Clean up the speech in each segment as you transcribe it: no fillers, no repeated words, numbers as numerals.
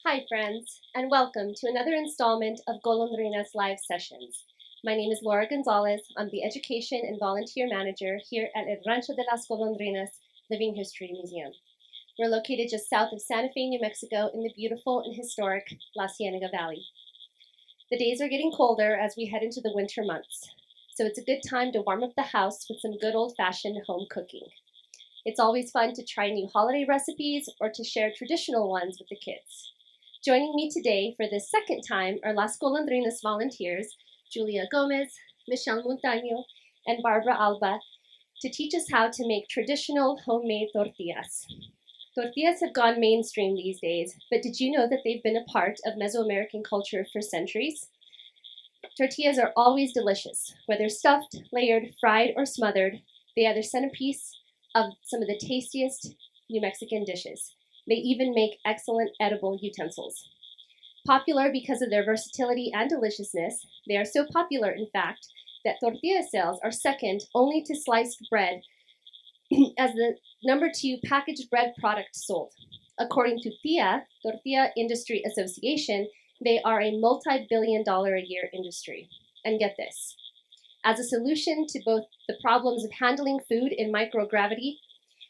Hi friends, and welcome to another installment of Golondrinas Live Sessions. My name is Laura Gonzalez. I'm the Education and Volunteer Manager here at El Rancho de las Golondrinas Living History Museum. We're located just south of Santa Fe, New Mexico in the beautiful and historic La Cienega Valley. The days are getting colder as we head into the winter months, so it's a good time to warm up the house with some good old-fashioned home cooking. It's always fun to try new holiday recipes or to share traditional ones with the kids. Joining me today for this second time are Las Golondrinas Volunteers, Julia Gomez, Michelle Montaño, and Barbara Alba, to teach us how to make traditional homemade tortillas. Tortillas have gone mainstream these days, but did you know that they've been a part of Mesoamerican culture for centuries? Tortillas are always delicious. Whether stuffed, layered, fried, or smothered, they are the centerpiece of some of the tastiest New Mexican dishes. They even make excellent edible utensils. Popular because of their versatility and deliciousness, they are so popular, in fact, that tortilla sales are second only to sliced bread as the number 2 packaged bread product sold. According to Tortilla Industry Association, they are a multi-billion-dollar-a-year industry. And get this, as a solution to both the problems of handling food in microgravity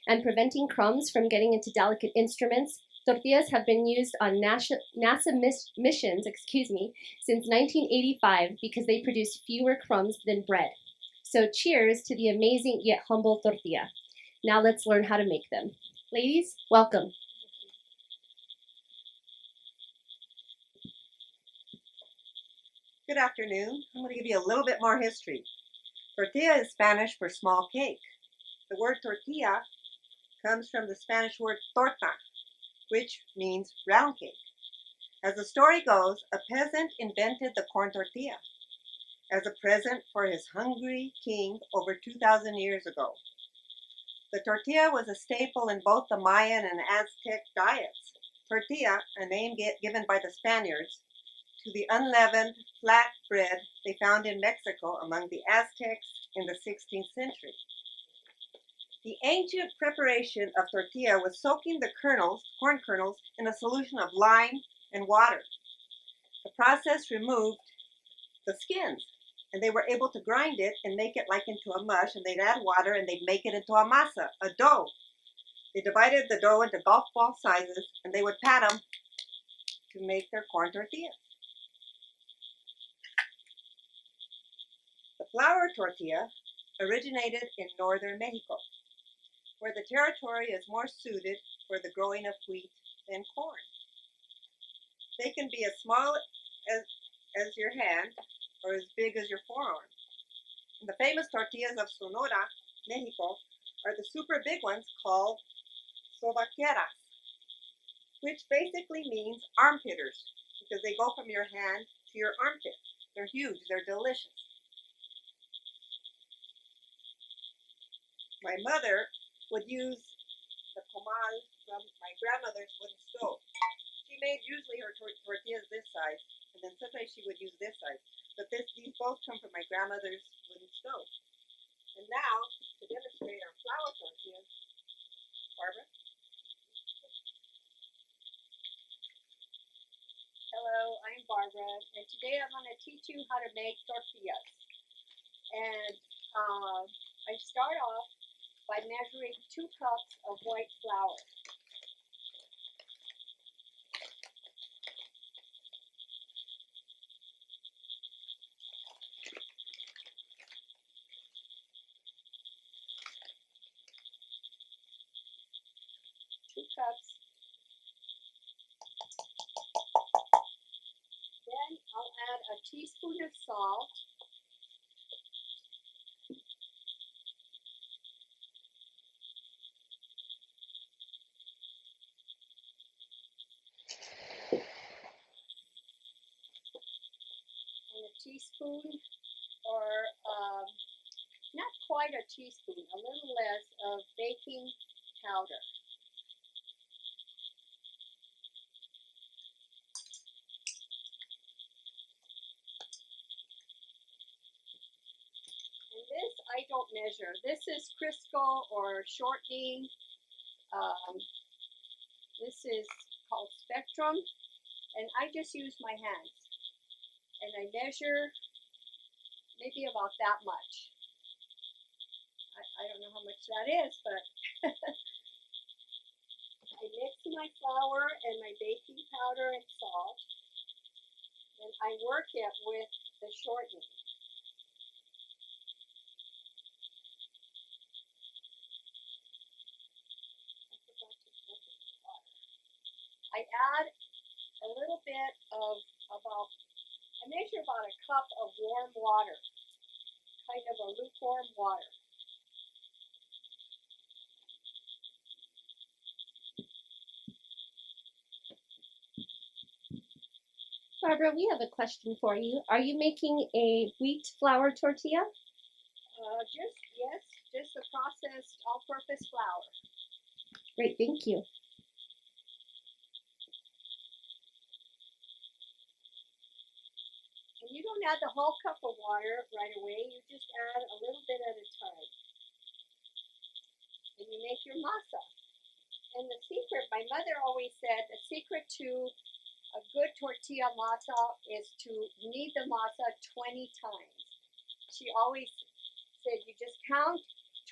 and preventing crumbs from getting into delicate instruments, tortillas have been used on NASA missions since 1985 because they produce fewer crumbs than bread. So cheers to the amazing yet humble tortilla. Now let's learn how to make them. Ladies, welcome. Good afternoon. I'm going to give you a little bit more history. Tortilla is Spanish for small cake. The word tortilla comes from the Spanish word torta, which means round cake. As the story goes, a peasant invented the corn tortilla as a present for his hungry king over 2,000 years ago. The tortilla was a staple in both the Mayan and Aztec diets. Tortilla, a name given by the Spaniards to the unleavened, flat bread they found in Mexico among the Aztecs in the 16th century. The ancient preparation of tortilla was soaking the corn kernels, in a solution of lime and water. The process removed the skins, and they were able to grind it and make it like into a mush, and they'd add water and they'd make it into a masa, a dough. They divided the dough into golf ball sizes, and they would pat them to make their corn tortillas. The flour tortilla originated in northern Mexico, where the territory is more suited for the growing of wheat than corn. They can be as small as your hand or as big as your forearm. And the famous tortillas of Sonora, Mexico, are the super big ones called sobaqueras, which basically means armpiters because they go from your hand to your armpit. They're huge, they're delicious. My mother would use the comal from my grandmother's wooden stove. She made usually her tortillas this size, and then sometimes she would use this size. But these both come from my grandmother's wooden stove. And now, to demonstrate our flour tortillas, Barbara. Hello, I'm Barbara, and today I'm going to teach you how to make tortillas. And I start off by measuring 2 cups of white flour. Then I'll add a teaspoon of salt. And a teaspoon, or not quite a teaspoon, a little less of baking powder. And this I don't measure. This is Crisco or shortening. This is called Spectrum. And I just use my hands. And I measure maybe about that much. I don't know how much that is, but I mix my flour and my baking powder and salt. And I work it with the shortening. I add a little bit of I measure about a cup of warm water, kind of a lukewarm water. Barbara, we have a question for you. Are you making a wheat flour tortilla? Just the processed all-purpose flour. Great, thank you. And you don't add the whole cup of water right away. You just add a little bit at a time. And you make your masa. And the secret, my mother always said, the secret to a good tortilla masa is to knead the masa 20 times. She always said you just count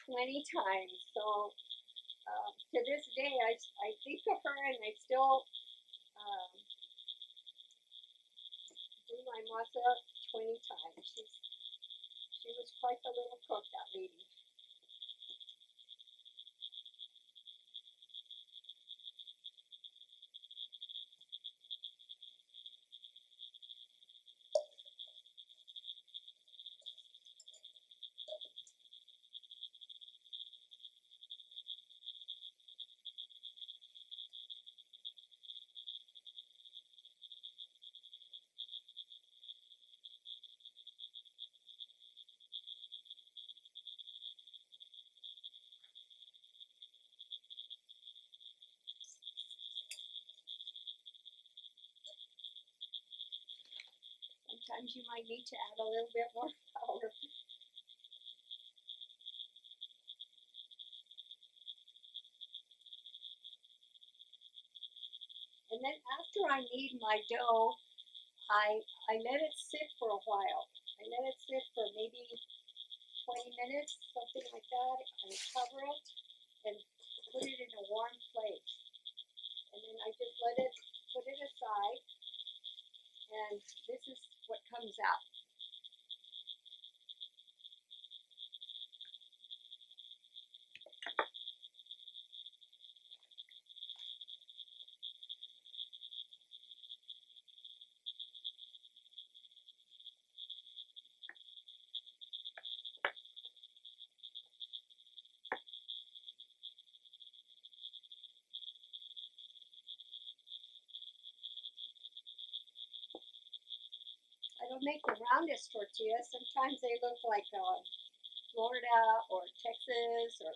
20 times. So to this day, I think of her and I still do my masa 20 times. She was quite the little cook, that lady. Sometimes you might need to add a little bit more flour. And then after I knead my dough, I let it sit for a while. I let it sit for maybe 20 minutes, something like that, and cover it and put it in a warm place. And then I just let it, put it aside, and this is what comes out. I don't make the roundest tortillas. Sometimes they look like Florida or Texas or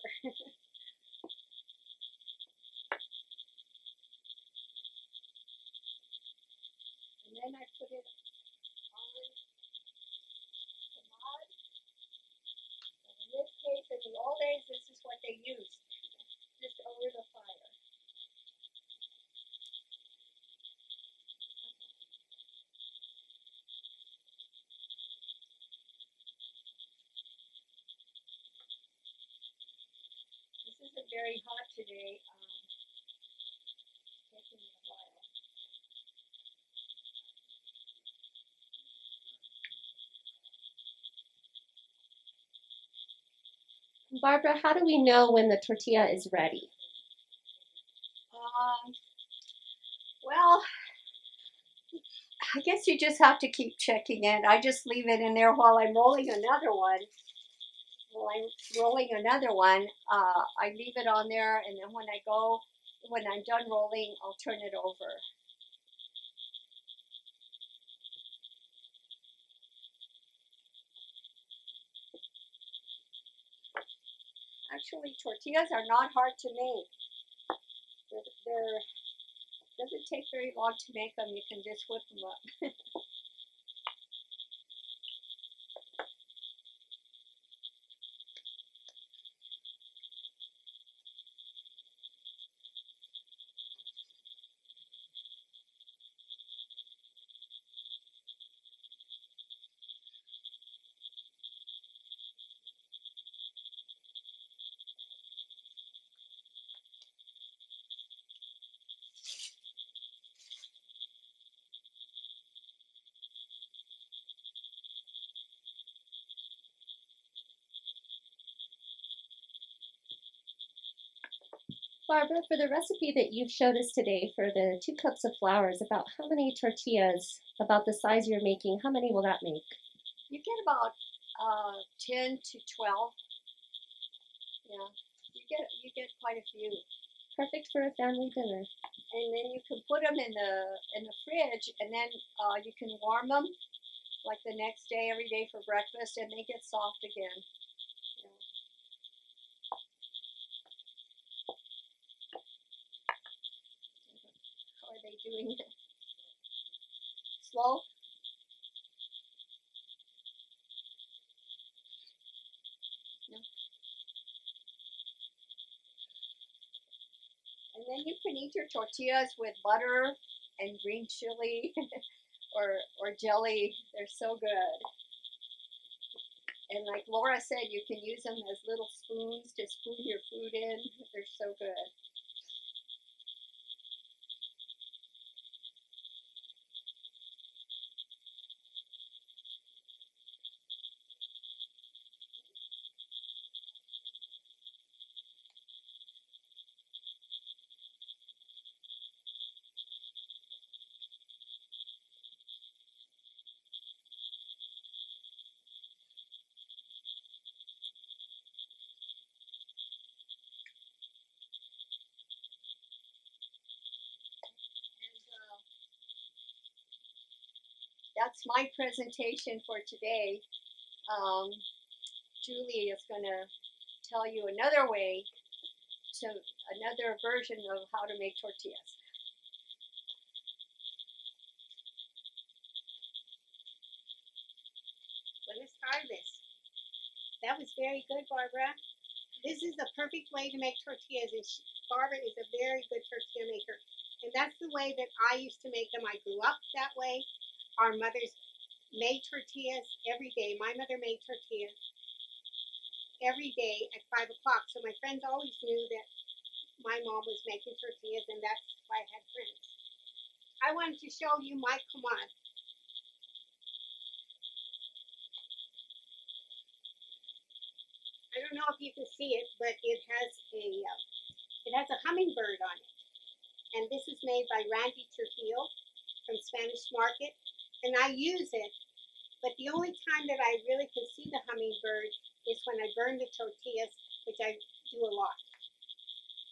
and then I put it on the mud. And in this case, in the old days, this is what they used, just over the fire. This isn't very hot today. It's taking me a while. Barbara, how do we know when the tortilla is ready? Well, I guess you just have to keep checking it. I just leave it in there while I'm rolling another one. I leave it on there, and then when I'm done rolling, I'll turn it over. Actually, tortillas are not hard to make. Doesn't take very long to make them. You can just whip them up. Barbara, for the recipe that you've showed us today for the 2 cups of flour is about how many tortillas, about the size you're making, how many will that make? You get about 10 to 12. Yeah, you get quite a few. Perfect for a family dinner. And then you can put them in the fridge, and then you can warm them like the next day, every day for breakfast, and they get soft again. Yeah. How are they doing it? Slow? No. And then you can eat your tortillas with butter and green chili or jelly. They're so good. And like Laura said, you can use them as little spoons to spoon your food in. They're so good. That's my presentation for today. Julie is going to tell you another version of how to make tortillas. Buenas tardes. That was very good, Barbara. This is the perfect way to make tortillas, and Barbara is a very good tortilla maker. And that's the way that I used to make them. I grew up that way. Our mothers made tortillas every day. My mother made tortillas every day at 5 o'clock. So my friends always knew that my mom was making tortillas, and that's why I had friends. I wanted to show you my command. I don't know if you can see it, but it has a hummingbird on it. And this is made by Randy Trujillo from Spanish Market. And I use it, but the only time that I really can see the hummingbird is when I burn the tortillas, which I do a lot.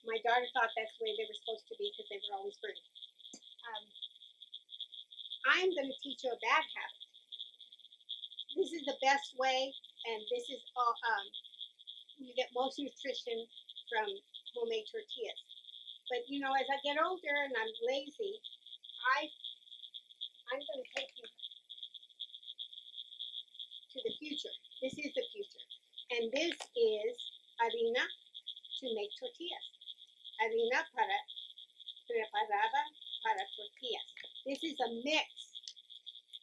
My daughter thought that's the way they were supposed to be because they were always burning. I'm going to teach you a bad habit. This is the best way, and this is all, you get most nutrition from homemade tortillas. But you know, as I get older and I'm lazy, I'm going to take you to the future. This is the future. And this is harina to make tortillas. Harina preparada para tortillas. This is a mix.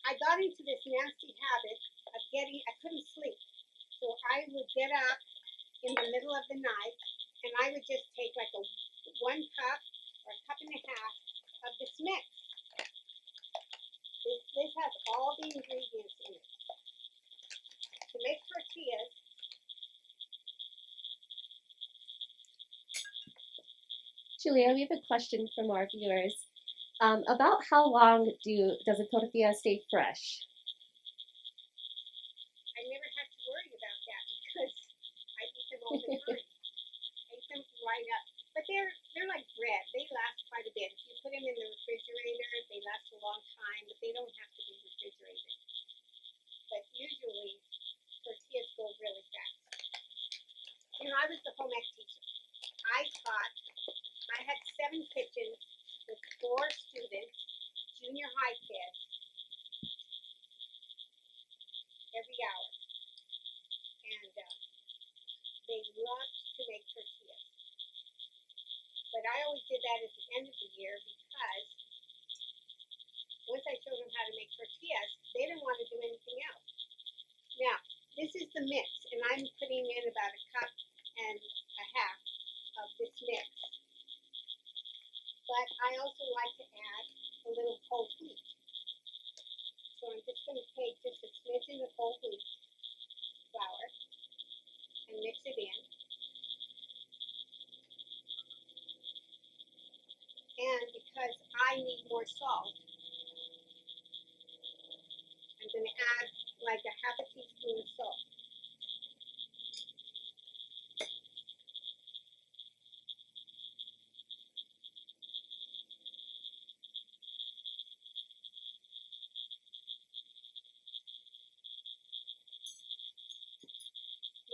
I got into this nasty habit of I couldn't sleep. So I would get up in the middle of the night, and I would just take like 1 cup or a cup and a half of this mix. This has all the ingredients in it. To make tortillas, Julia, we have a question from our viewers. About how long does a tortilla stay fresh? I never had to worry about that because I eat them all the time. I eat them right up. But they're like bread. They last quite a bit. If you put them in the refrigerator, they last a long time, but they don't have to be refrigerated. But usually, tortillas go really fast. You know, I was the home ec teacher. I had 7 kitchens with 4 students, junior high kids, every hour. And they loved to make tortillas. But I always did that at the end of the year because once I showed them how to make tortillas, they didn't want to do anything else. Now, this is the mix, and I'm putting in about a cup and a half of this mix. But I also like to add a little whole wheat. So I'm just going to take just a smidgen of whole wheat flour and mix it in. salt. I'm going to add like a half a teaspoon of salt.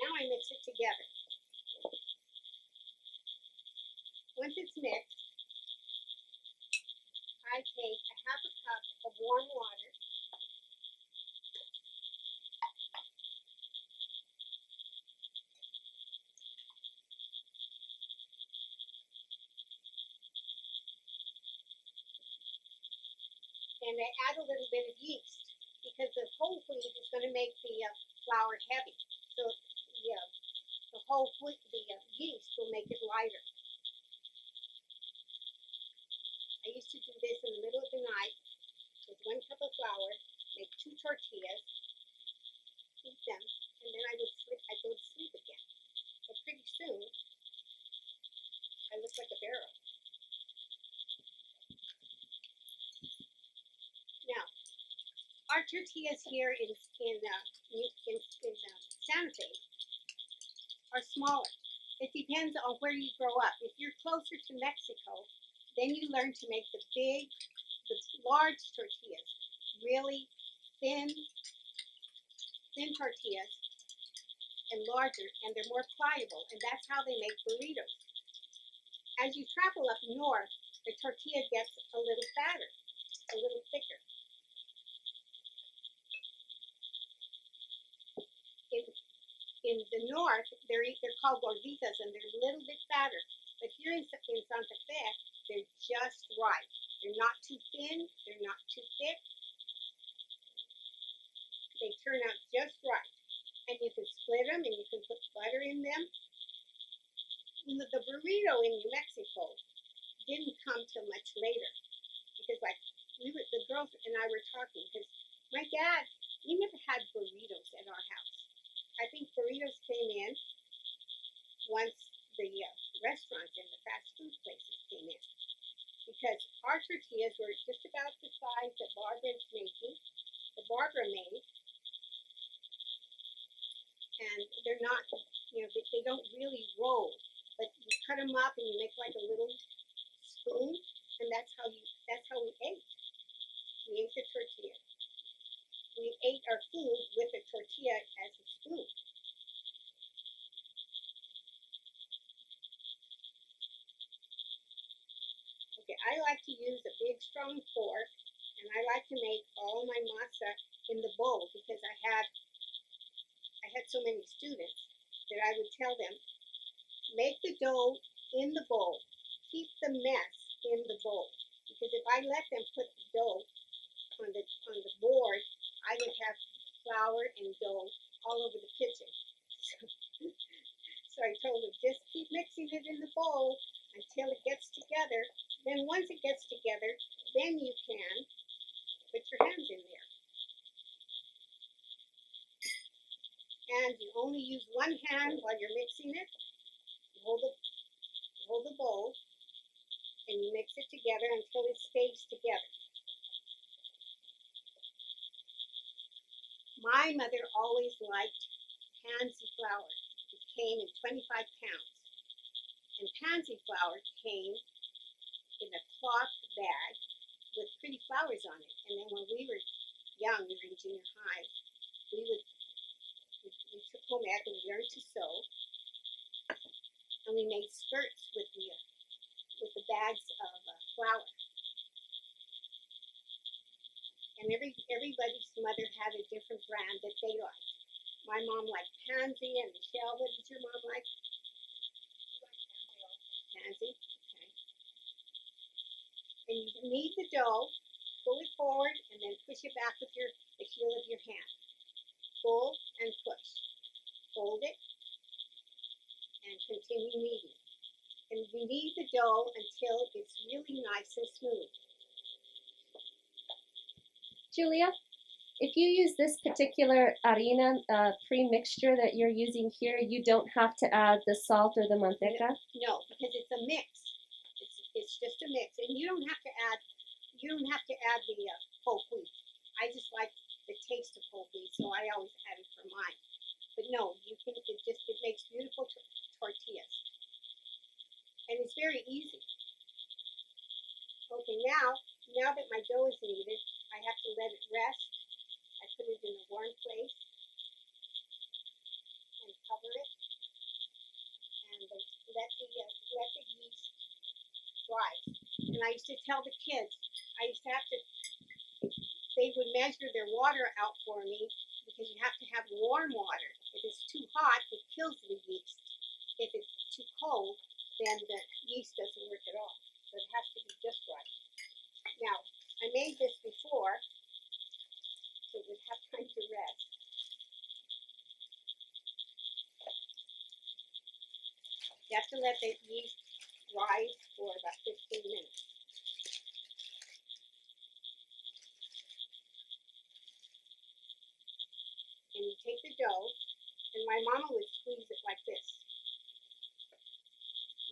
Now I mix it together. Once it's mixed, I take a half a cup of warm water. And I add a little bit of yeast because the whole wheat is going to make the flour heavy. So the whole wheat, the yeast will make it lighter. I used to do this in the middle of the night with 1 cup of flour, make 2 tortillas, eat them, and then I'd go to sleep again. But pretty soon, I looked like a barrel. Now, our tortillas here in Santa Fe are smaller. It depends on where you grow up. If you're closer to Mexico, then you learn to make the large tortillas, really thin tortillas, and larger, and they're more pliable, and that's how they make burritos. As you travel up north, the tortilla gets a little fatter, a little thicker. In the north, they're called gorditas, and they're a little bit fatter. But here in Santa Fe, they're just right. They're not too thin, they're not too thick. They turn out just right. And you can split them, and you can put butter in them. The burrito in New Mexico didn't come till much later. Because the girls and I were talking, because my dad, we never had burritos at our house. I think burritos came in once the restaurants and the fast food places came in. Because our tortillas were just about the size that Barbara made. And they're not, they don't really roll. But you cut them up and you make like a little spoon, and that's how we ate. We ate the tortilla. We ate our food with a tortilla as a spoon. Okay, I like to use a big strong fork, and I like to make all my masa in the bowl because I had so many students that I would tell them, make the dough in the bowl, keep the mess in the bowl, because if I let them put the dough on the board, I would have flour and dough all over the kitchen. So I told them, just keep mixing it in the bowl until it gets together. Then once it gets together, then you can put your hands in there. And you only use one hand while you're mixing it. You hold the bowl, and you mix it together until it stays together. My mother always liked pansy flour. It came in 25 pounds. And pansy flour came in a cloth bag with pretty flowers on it. And then when we were young, we were in junior high, we took home ec and we learned to sew. And we made skirts with the bags of flour. And everybody's mother had a different brand that they liked. My mom liked pansy, and Michelle, what did your mom like? Pansy, okay. And you knead the dough, pull it forward, and then push it back with the heel of your hand. Pull and push. Fold it, and continue kneading. And you knead the dough until it's really nice and smooth. Julia, if you use this particular harina pre-mixture that you're using here, you don't have to add the salt or the manteca? No, because it's a mix. It's just a mix, and you don't have to add you don't have to add the whole wheat. I just like the taste of whole wheat, so I always add it for mine. But no, you can. It makes beautiful tortillas, and it's very easy. Okay, now that my dough is kneaded, I have to let it rest. I put it in a warm place and cover it, and let the yeast rise. And I used to tell the kids, they would measure their water out for me because you have to have warm water. If it's too hot, it kills the yeast. If it's too cold, then the yeast doesn't work at all. So it has to be just right. Now, I made this before, so it would have time to rest. You have to let the yeast rise for about 15 minutes. And you take the dough, and my mama would squeeze it like this.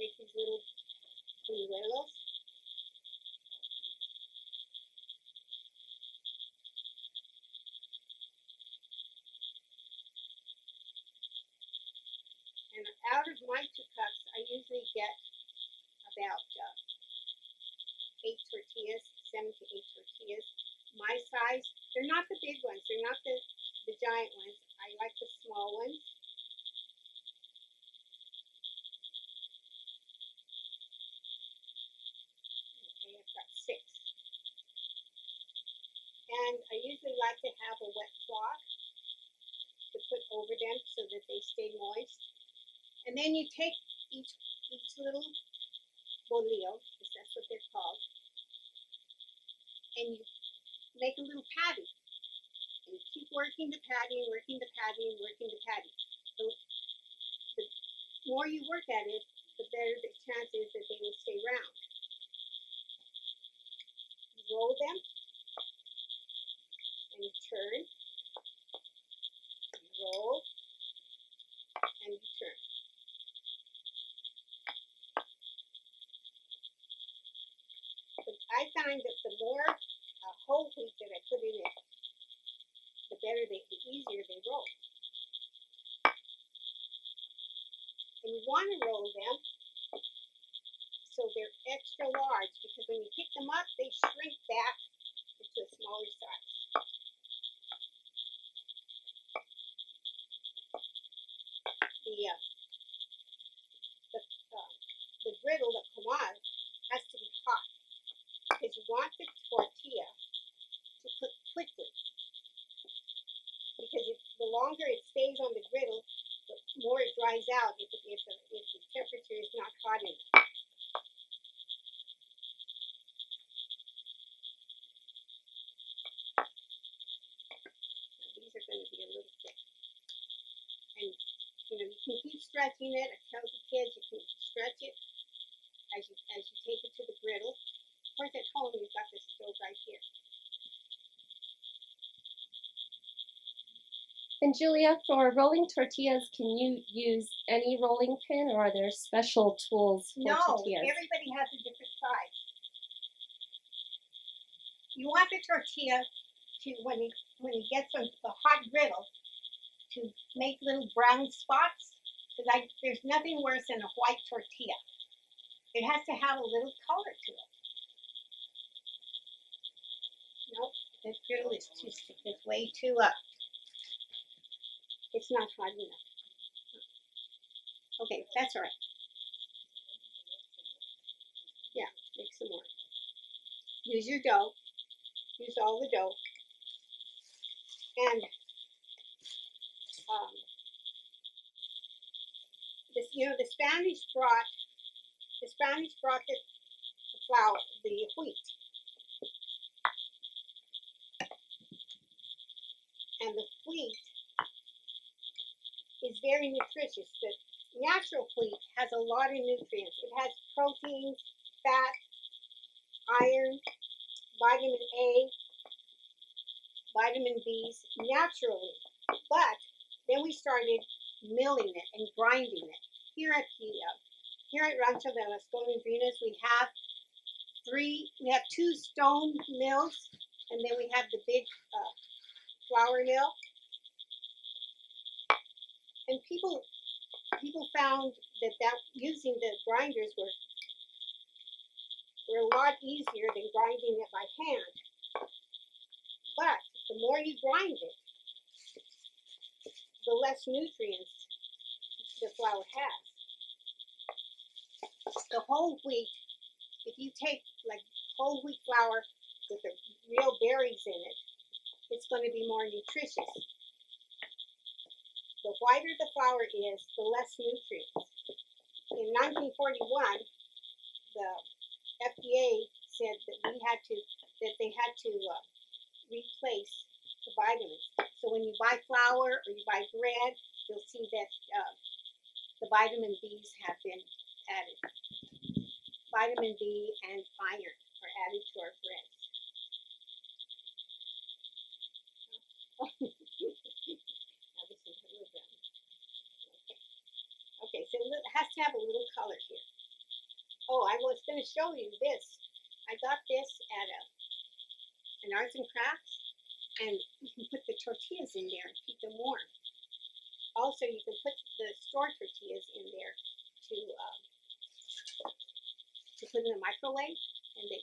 Make these little buñuelos. And out of my 2 cups, I usually get about 8 tortillas, 7 to 8 tortillas. My size, they're not the big ones, they're not the giant ones. I like the small ones. Okay, I've got 6. And I usually like to have a wet cloth to put over them so that they stay moist. And then you take each little bolillo, because that's what they're called, and you make a little patty. And you keep working the patty and working the patty and working the patty. So the more you work at it, the better the chance is that they will stay round. You roll them, and you turn, you roll, and you turn. But I find that the more whole wheat that I put in it, the easier they roll. And you want to roll them so they're extra large, because when you pick them up, they shrink back into a smaller size. The griddle, the comal, has to be hot, because you want the tortilla to cook quickly. Because the longer it stays on the griddle, the more it dries out if the temperature is not hot enough. Now, these are going to be a little thick. And you can keep stretching it. I tell the kids you can stretch it as you take it to the griddle. Of course, at home you've got this stove right here. And Julia, for rolling tortillas, can you use any rolling pin, or are there special tools for tortillas? No, everybody has a different size. You want the tortilla to, when it gets on the hot griddle, to make little brown spots. Because there's nothing worse than a white tortilla. It has to have a little color to it. Nope, this griddle is it's way too up. It's not hot enough. Okay, that's all right. Yeah, make some more. Use your dough. Use all the dough. And the Spanish brought the flour, the wheat, and the wheat is very nutritious. The natural wheat has a lot of nutrients. It has proteins, fat, iron, vitamin A, vitamin B's naturally. But then we started milling it and grinding it. Here at Rancho de las Golondrinas, we have we have 2 stone mills, and then we have the big flour mill. And people found that using the grinders were a lot easier than grinding it by hand. But the more you grind it, the less nutrients the flour has. The whole wheat, if you take like whole wheat flour with the real berries in it, it's going to be more nutritious. The whiter the flour is, the less nutrients. In 1941, the FDA said that they had to replace the vitamins. So when you buy flour or you buy bread, you'll see that the vitamin B's have been added. Vitamin B and iron are added to our bread. Okay, so it has to have a little color here. Oh, I was going to show you this. I got this at an arts and crafts, and you can put the tortillas in there and keep them warm. Also, you can put the store tortillas in there to put in the microwave, and they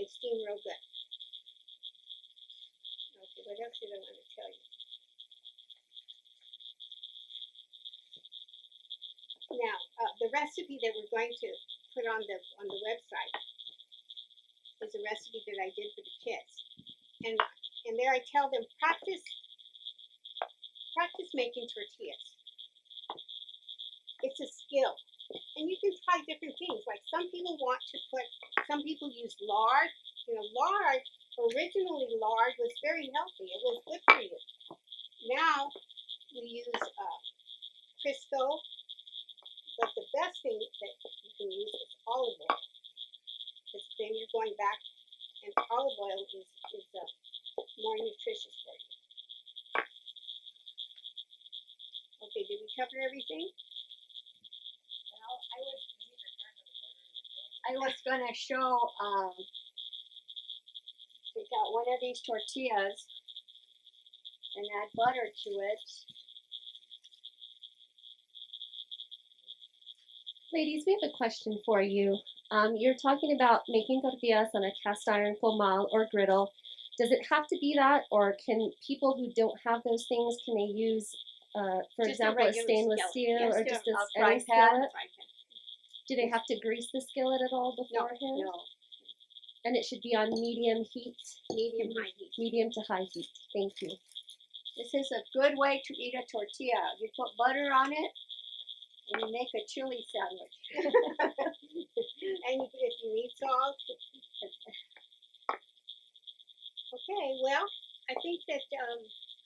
steam real good. Okay, what else did I want to tell you? Now, the recipe that we're going to put on the website is a recipe that I did for the kids, and there I tell them practice making tortillas. It's a skill, and you can try different things. Like some people use lard. You know, originally lard was very healthy. It was good for you. Now we use Crisco. But the best thing that you can use is olive oil. Because then you're going back, and olive oil is more nutritious for you. Okay, did we cover everything? Well, I was going to show, take out one of these tortillas and add butter to it. Ladies, we have a question for you. You're talking about making tortillas on a cast iron comal or griddle. Does it have to be that, or can people who don't have those things, can they use, for Just example, a stainless steel or just a any skillet? Do they have to grease the skillet at all beforehand? No. And it should be on medium heat? Medium-high heat. Medium to high heat. Thank you. This is a good way to eat a tortilla. You put butter on it, and you make a chili sandwich. And if you need salt. Okay, well, I think that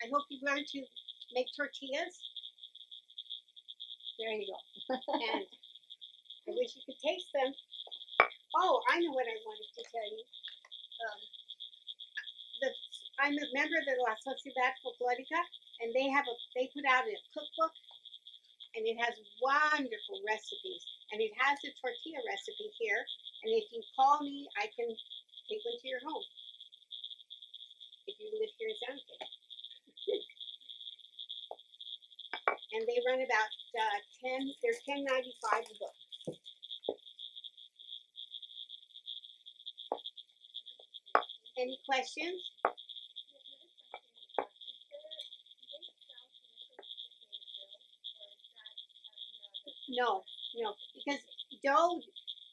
I hope you've learned to make tortillas. There you go. And I wish you could taste them. Oh, I know what I wanted to tell you. I'm a member of the La Sociedad Folclórica, and they put out a cookbook, and it has wonderful recipes, and it has the tortilla recipe here. And if you call me, I can take one to your home if you live here in San Jose. And they run about they're $10.95 a book. Any questions? No, because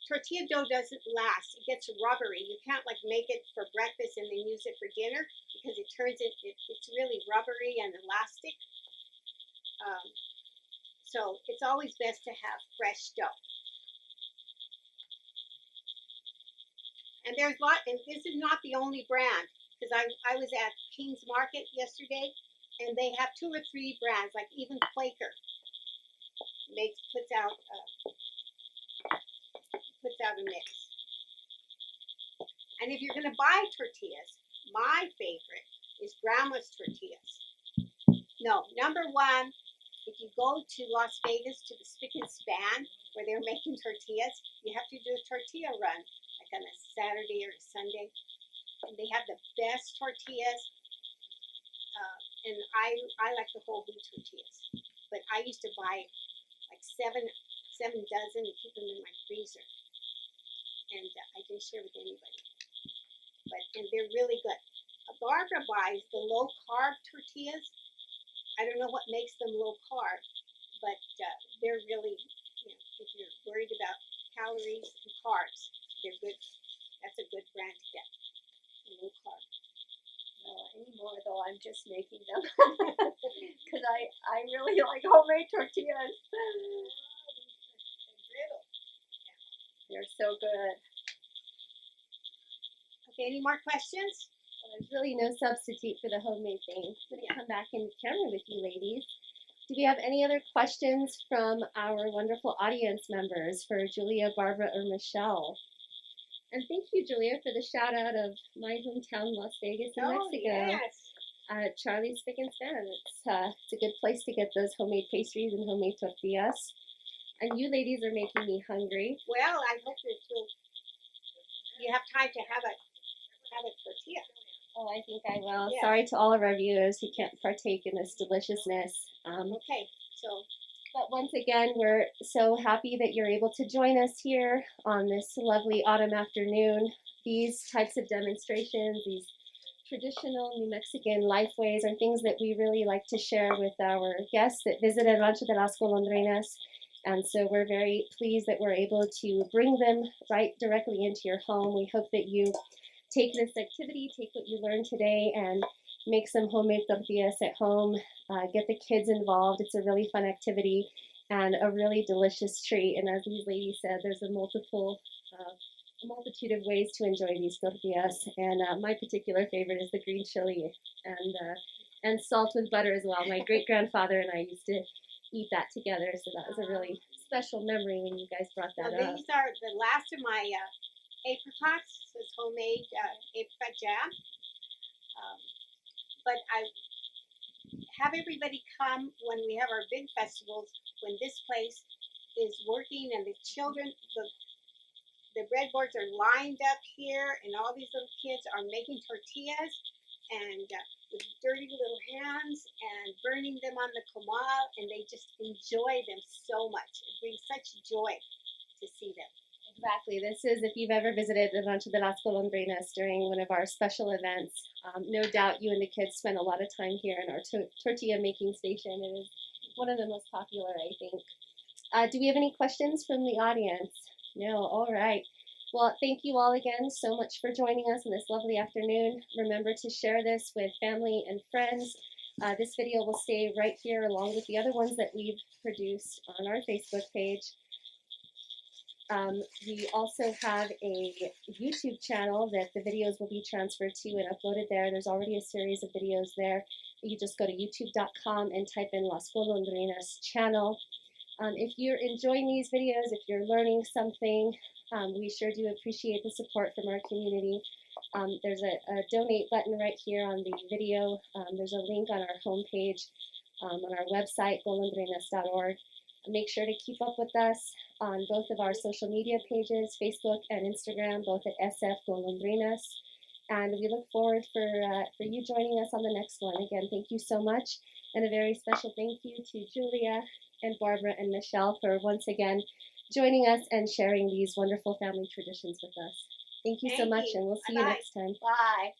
tortilla dough doesn't last. It gets rubbery. You can't like make it for breakfast and then use it for dinner because it turns it's really rubbery and elastic. So it's always best to have fresh dough. And and this is not the only brand, because I was at King's Market yesterday, and they have 2 or 3 brands, like even Quaker puts out a mix. And if you're going to buy tortillas, my favorite is Grandma's tortillas. No, number 1, if if you go to Las Vegas to the Spick and Span where they're making tortillas, you have to do a tortilla run, like on a Saturday or a Sunday. And they have the best tortillas. And I like the whole wheat tortillas. But I used to buy like seven dozen and keep them in my freezer. And I didn't share with anybody. And they're really good. Barbara buys the low carb tortillas. I don't know what makes them low carb, but they're really, if you're worried about calories and carbs, they're good. That's a good brand to get. Low carb. No, anymore though, I'm just making them because I really like homemade tortillas. They're so good. Okay, any more questions? Well, there's really no substitute for the homemade thing. I'm going to come back in camera with you ladies. Do we have any other questions from our wonderful audience members for Julia, Barbara, or Michelle? And thank you, Julia, for the shout out of my hometown, Las Vegas, in Mexico. Yes. Charlie's Spick and Span. It's a good place to get those homemade pastries and homemade tortillas. And you ladies are making me hungry. Well, I hope that you have time to have a tortilla. Oh, I think I will. Yeah. Sorry to all of our viewers who can't partake in this deliciousness. Okay, so. But once again, we're so happy that you're able to join us here on this lovely autumn afternoon. These types of demonstrations, these traditional New Mexican lifeways are things that we really like to share with our guests that visit El Rancho de las Golondrinas. And so we're very pleased that we're able to bring them right directly into your home. We hope that you take this activity, take what you learned today, and make some homemade tortillas at home. Get the kids involved. It's a really fun activity and a really delicious treat. And as these ladies said, there's a multitude of ways to enjoy these tortillas. And my particular favorite is the green chili and salt with butter as well. My great-grandfather and I used to eat that together, so that was a really special memory when you guys brought that up. These are the last of my apricots. This is homemade apricot jam. But I have everybody come when we have our big festivals, when this place is working and the children, the breadboards are lined up here and all these little kids are making tortillas and with dirty little hands and burning them on the comal, and they just enjoy them so much. It brings such joy to see them. Exactly. This is, if you've ever visited the Rancho de las Golondrinas during one of our special events, no doubt you and the kids spend a lot of time here in our tortilla making station. It is one of the most popular, I think. Do we have any questions from the audience? No? All right. Well, thank you all again so much for joining us on this lovely afternoon. Remember to share this with family and friends. This video will stay right here along with the other ones that we've produced on our Facebook page. We also have a YouTube channel that the videos will be transferred to and uploaded there. There's already a series of videos there. You just go to youtube.com and type in Las Golondrinas channel. If you're enjoying these videos, if you're learning something, we sure do appreciate the support from our community. There's a donate button right here on the video. There's a link on our homepage, on our website, golondrinas.org. Make sure to keep up with us on both of our social media pages, Facebook and Instagram, both at SF Golondrinas. And we look forward for you joining us on the next one. Again, thank you so much. And a very special thank you to Julia and Barbara and Michelle for once again joining us and sharing these wonderful family traditions with us. Thank you so much, and we'll see you next time. Bye.